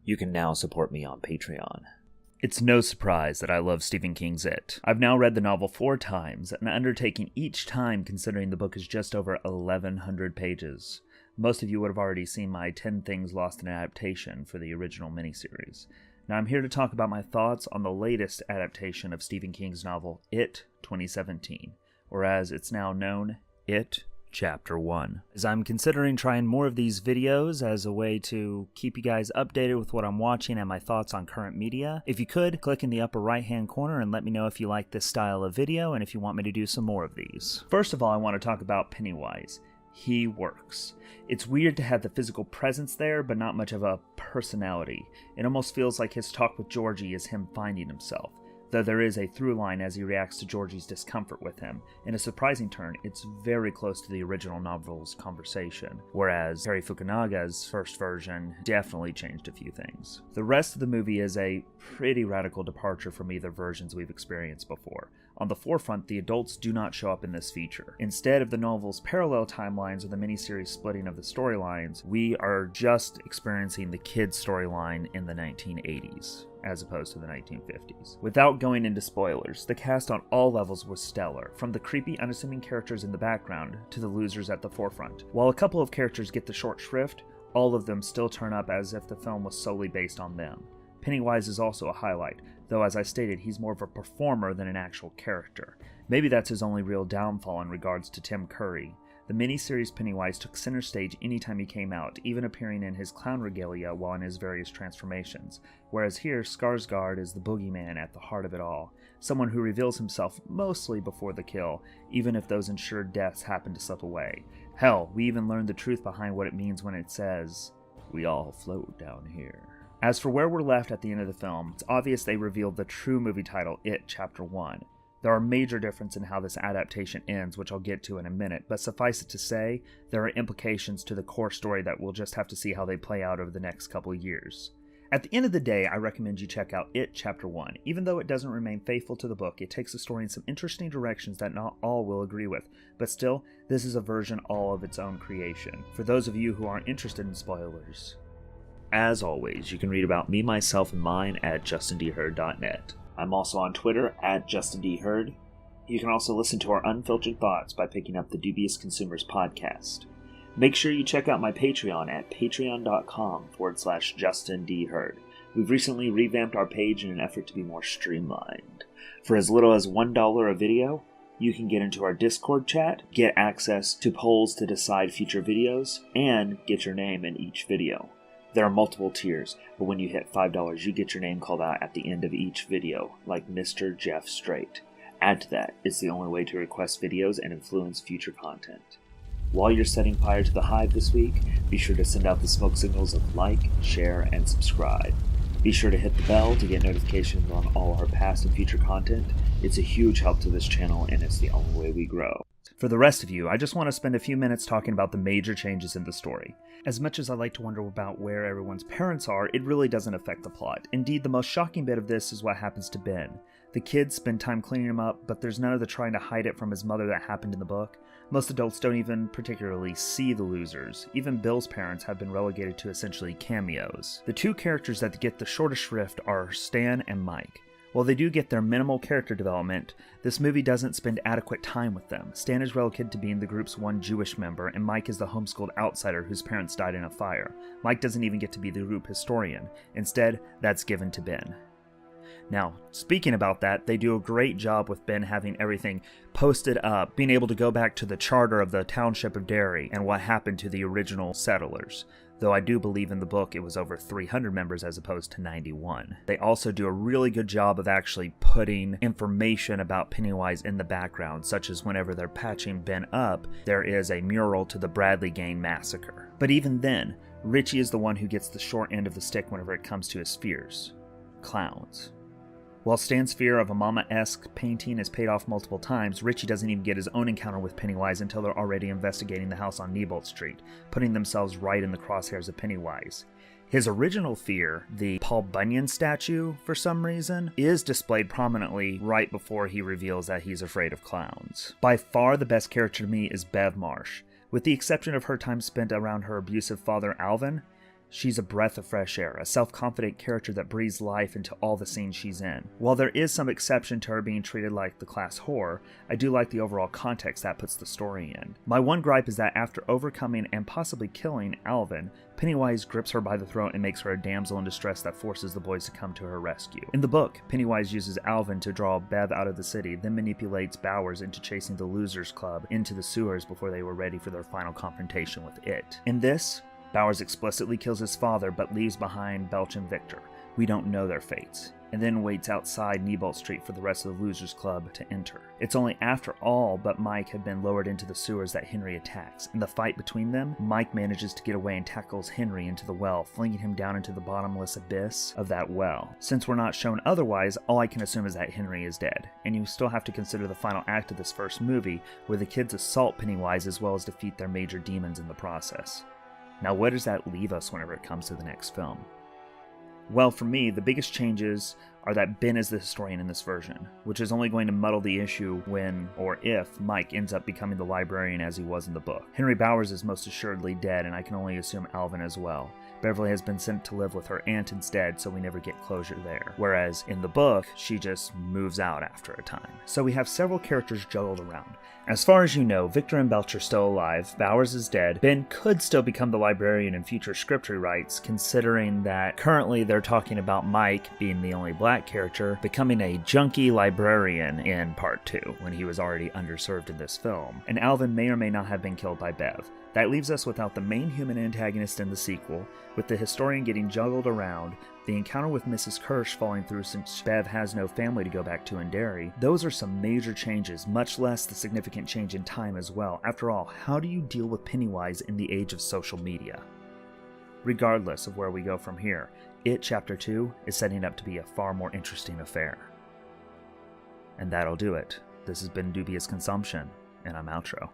You can now support me on Patreon. It's no surprise that I love Stephen King's It. I've now read the novel 4 times, an undertaking each time considering the book is just over 1,100 pages. Most of you would have already seen my 10 Things Lost in Adaptation for the original miniseries. Now I'm here to talk about my thoughts on the latest adaptation of Stephen King's novel, It 2017, or as it's now known, It Chapter 1. As I'm considering trying more of these videos as a way to keep you guys updated with what I'm watching and my thoughts on current media, if you could, click in the upper right hand corner and let me know if you like this style of video and if you want me to do some more of these. First of all, I want to talk about Pennywise. He works. It's weird to have the physical presence there, but not much of a personality. It almost feels like his talk with Georgie is him finding himself, though there is a through line as he reacts to Georgie's discomfort with him. In a surprising turn, it's very close to the original novel's conversation, whereas Cary Fukunaga's first version definitely changed a few things. The rest of the movie is a pretty radical departure from either versions we've experienced before. On the forefront, the adults do not show up in this feature. Instead of the novel's parallel timelines or the miniseries splitting of the storylines, we are just experiencing the kids' storyline in the 1980s. As opposed to the 1950s. Without going into spoilers, the cast on all levels was stellar, from the creepy, unassuming characters in the background to the losers at the forefront. While a couple of characters get the short shrift, all of them still turn up as if the film was solely based on them. Pennywise is also a highlight, though as I stated, he's more of a performer than an actual character. Maybe that's his only real downfall in regards to Tim Curry. The miniseries Pennywise took center stage anytime he came out, even appearing in his clown regalia while in his various transformations, whereas here Skarsgard is the boogeyman at the heart of it all, someone who reveals himself mostly before the kill, even if those ensured deaths happen to slip away. Hell, we even learned the truth behind what it means when it says, "We all float down here." As for where we're left at the end of the film, it's obvious they revealed the true movie title, It Chapter 1. There are major differences in how this adaptation ends, which I'll get to in a minute, but suffice it to say, there are implications to the core story that we'll just have to see how they play out over the next couple of years. At the end of the day, I recommend you check out It Chapter 1. Even though it doesn't remain faithful to the book, it takes the story in some interesting directions that not all will agree with, but still, this is a version all of its own creation. For those of you who aren't interested in spoilers, as always, you can read about me, myself, and mine at justindheard.net. I'm also on Twitter at JustinDHeard. You can also listen to our unfiltered thoughts by picking up the Dubious Consumers podcast. Make sure you check out my Patreon at patreon.com/JustinDHeard. We've recently revamped our page in an effort to be more streamlined. For as little as $1 a video, you can get into our Discord chat, get access to polls to decide future videos, and get your name in each video. There are multiple tiers, but when you hit $5, you get your name called out at the end of each video, like Mr. Jeff Straight. Add to that, it's the only way to request videos and influence future content. While you're setting fire to the hive this week, be sure to send out the smoke signals of like, share, and subscribe. Be sure to hit the bell to get notifications on all our past and future content. It's a huge help to this channel, and it's the only way we grow. For the rest of you, I just want to spend a few minutes talking about the major changes in the story. As much as I like to wonder about where everyone's parents are, it really doesn't affect the plot. Indeed, the most shocking bit of this is what happens to Ben. The kids spend time cleaning him up, but there's none of the trying to hide it from his mother that happened in the book. Most adults don't even particularly see the losers. Even Bill's parents have been relegated to essentially cameos. The two characters that get the shortest shrift are Stan and Mike. While they do get their minimal character development, this movie doesn't spend adequate time with them. Stan is relegated to being the group's one Jewish member, and Mike is the homeschooled outsider whose parents died in a fire. Mike doesn't even get to be the group historian. Instead, that's given to Ben. Now, speaking about that, they do a great job with Ben having everything posted up, being able to go back to the charter of the township of Derry and what happened to the original settlers. Though I do believe in the book it was over 300 members as opposed to 91. They also do a really good job of actually putting information about Pennywise in the background, such as whenever they're patching Ben up, there is a mural to the Bradley Gang massacre. But even then, Richie is the one who gets the short end of the stick whenever it comes to his fears. Clowns. While Stan's fear of a Mama-esque painting is paid off multiple times, Richie doesn't even get his own encounter with Pennywise until they're already investigating the house on Neibolt Street, putting themselves right in the crosshairs of Pennywise. His original fear, the Paul Bunyan statue, for some reason, is displayed prominently right before he reveals that he's afraid of clowns. By far the best character to me is Bev Marsh. With the exception of her time spent around her abusive father Alvin, She's a breath of fresh air, a self-confident character that breathes life into all the scenes she's in. While there is some exception to her being treated like the class whore, I do like the overall context that puts the story in. My one gripe is that after overcoming and possibly killing Alvin, Pennywise grips her by the throat and makes her a damsel in distress that forces the boys to come to her rescue. In the book, Pennywise uses Alvin to draw Bev out of the city, then manipulates Bowers into chasing the Losers Club into the sewers before they were ready for their final confrontation with it. In this, Bowers explicitly kills his father but leaves behind Belch and Victor. We don't know their fates, and then waits outside Nebolt Street for the rest of the Losers Club to enter. It's only after all but Mike have been lowered into the sewers that Henry attacks. In the fight between them, Mike manages to get away and tackles Henry into the well, flinging him down into the bottomless abyss of that well. Since we're not shown otherwise, all I can assume is that Henry is dead, and you still have to consider the final act of this first movie, where the kids assault Pennywise as well as defeat their major demons in the process. Now, where does that leave us whenever it comes to the next film? Well, for me, the biggest changes are that Ben is the historian in this version, which is only going to muddle the issue when, or if, Mike ends up becoming the librarian as he was in the book. Henry Bowers is most assuredly dead, and I can only assume Alvin as well. Beverly has been sent to live with her aunt instead, so we never get closure there. Whereas in the book, she just moves out after a time. So we have several characters juggled around. As far as you know, Victor and Belch are still alive, Bowers is dead, Ben could still become the librarian in future script rewrites, considering that currently they're talking about Mike, being the only black character, becoming a junkie librarian in Part 2, when he was already underserved in this film, and Alvin may or may not have been killed by Bev. That leaves us without the main human antagonist in the sequel, with the historian getting juggled around, the encounter with Mrs. Kirsch falling through since Bev has no family to go back to in Derry. Those are some major changes, much less the significant change in time as well. After all, how do you deal with Pennywise in the age of social media? Regardless of where we go from here, It Chapter 2 is setting up to be a far more interesting affair. And that'll do it. This has been Dubious Consumption, and I'm outro.